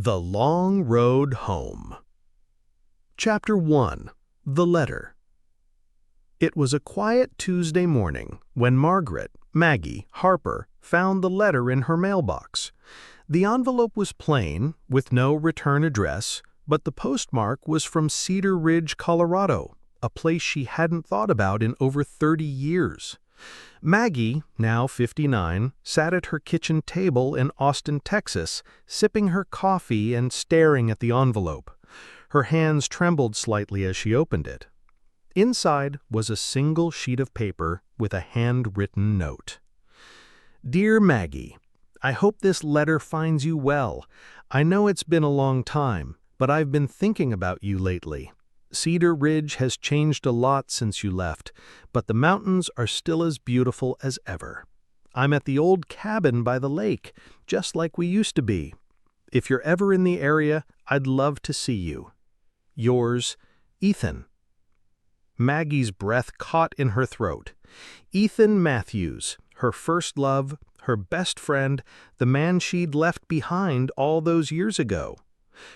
The Long Road Home. Chapter 1. The Letter. It was a quiet Tuesday morning when Maggie Harper, found the letter in her mailbox. The envelope was plain, with no return address, but the postmark was from Cedar Ridge, Colorado, a place she hadn't thought about in over 30 years. Maggie, now 59, sat at her kitchen table in Austin, Texas, sipping her coffee and staring at the envelope. Her hands trembled slightly as she opened it. Inside was a single sheet of paper with a handwritten note. Dear Maggie, I hope this letter finds you well. I know it's been a long time, but I've been thinking about you lately. Cedar Ridge has changed a lot since you left, but the mountains are still as beautiful as ever. I'm at the old cabin by the lake, just like we used to be. If you're ever in the area, I'd love to see you. Yours, Ethan. Maggie's breath caught in her throat. Ethan Matthews, her first love, her best friend, the man she'd left behind all those years ago.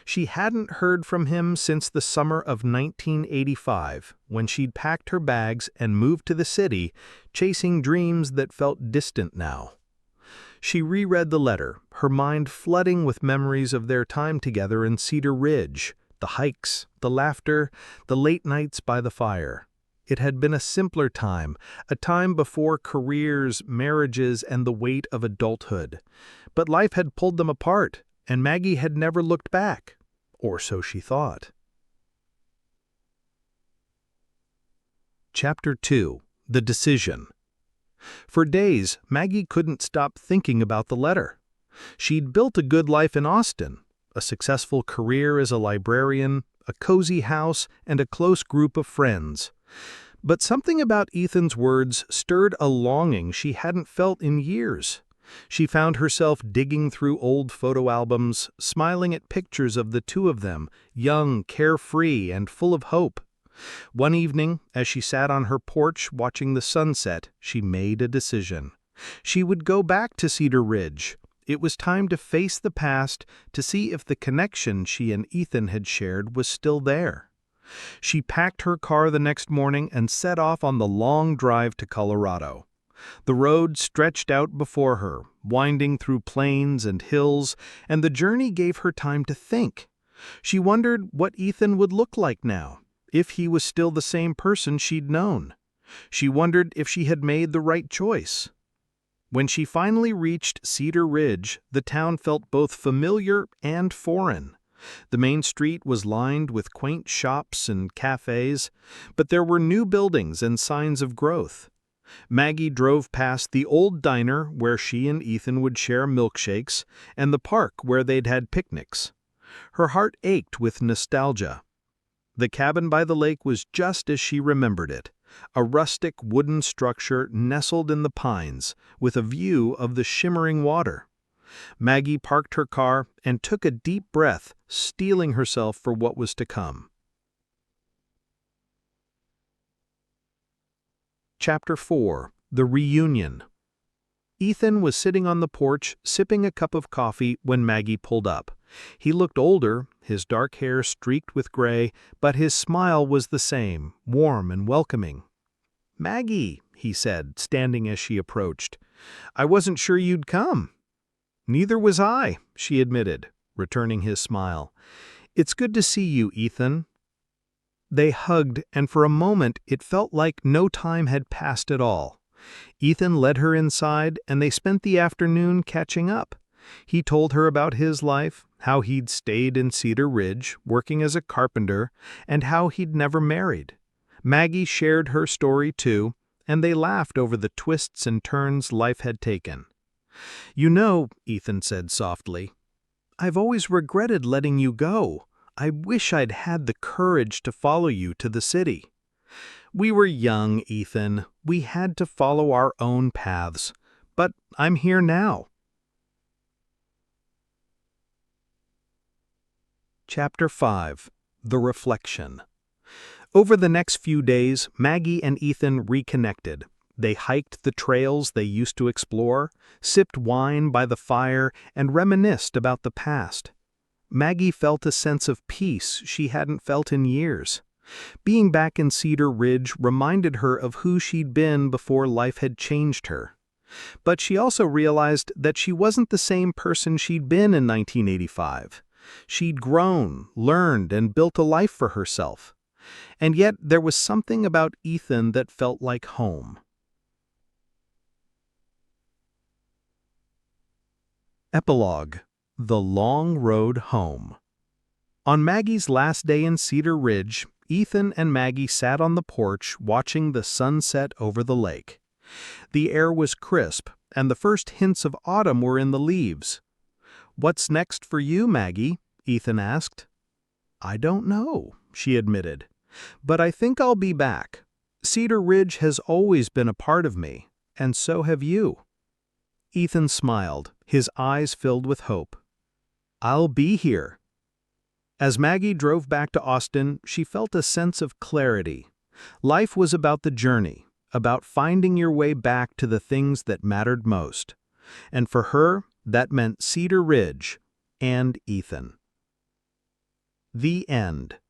She hadn't heard from him since the summer of 1985, when she'd packed her bags and moved to the city, chasing dreams that felt distant now. She reread the letter, her mind flooding with memories of their time together in Cedar Ridge, the hikes, the laughter, the late nights by the fire. It had been a simpler time, a time before careers, marriages, and the weight of adulthood. But life had pulled them apart, and Maggie had never looked back, or so she thought. Chapter 2. The Decision. For days, Maggie couldn't stop thinking about the letter. She'd built a good life in Austin, a successful career as a librarian, a cozy house, and a close group of friends. But something about Ethan's words stirred a longing she hadn't felt in years. She found herself digging through old photo albums, smiling at pictures of the two of them, young, carefree, and full of hope. One evening, as she sat on her porch watching the sunset, she made a decision. She would go back to Cedar Ridge. It was time to face the past, to see if the connection she and Ethan had shared was still there. She packed her car the next morning and set off on the long drive to Colorado. The road stretched out before her, winding through plains and hills, and the journey gave her time to think. She wondered what Ethan would look like now, if he was still the same person she'd known. She wondered if she had made the right choice. When she finally reached Cedar Ridge, the town felt both familiar and foreign. The main street was lined with quaint shops and cafes, but there were new buildings and signs of growth. Maggie drove past the old diner where she and Ethan would share milkshakes and the park where they'd had picnics. Her heart ached with nostalgia. The cabin by the lake was just as she remembered it, a rustic wooden structure nestled in the pines with a view of the shimmering water. Maggie parked her car and took a deep breath, steeling herself for what was to come. Chapter 4. The Reunion. Ethan was sitting on the porch, sipping a cup of coffee when Maggie pulled up. He looked older, his dark hair streaked with gray, but his smile was the same, warm and welcoming. "Maggie," he said, standing as she approached. "I wasn't sure you'd come." "Neither was I," she admitted, returning his smile. "It's good to see you, Ethan." They hugged, and for a moment it felt like no time had passed at all. Ethan led her inside, and they spent the afternoon catching up. He told her about his life, how he'd stayed in Cedar Ridge, working as a carpenter, and how he'd never married. Maggie shared her story too, and they laughed over the twists and turns life had taken. "You know," Ethan said softly, "I've always regretted letting you go. I wish I'd had the courage to follow you to the city." "We were young, Ethan. We had to follow our own paths. But I'm here now." Chapter 5. The Reflection. Over the next few days, Maggie and Ethan reconnected. They hiked the trails they used to explore, sipped wine by the fire, and reminisced about the past. Maggie felt a sense of peace she hadn't felt in years. Being back in Cedar Ridge reminded her of who she'd been before life had changed her. But she also realized that she wasn't the same person she'd been in 1985. She'd grown, learned, and built a life for herself. And yet there was something about Ethan that felt like home. Epilogue: The Long Road Home. On Maggie's last day in Cedar Ridge, Ethan and Maggie sat on the porch watching the sunset over the lake. The air was crisp, and the first hints of autumn were in the leaves. "What's next for you, Maggie?" Ethan asked. "I don't know," she admitted, "but I think I'll be back. Cedar Ridge has always been a part of me, and so have you." Ethan smiled, his eyes filled with hope. "I'll be here." As Maggie drove back to Austin, she felt a sense of clarity. Life was about the journey, about finding your way back to the things that mattered most. And for her, that meant Cedar Ridge and Ethan. The end.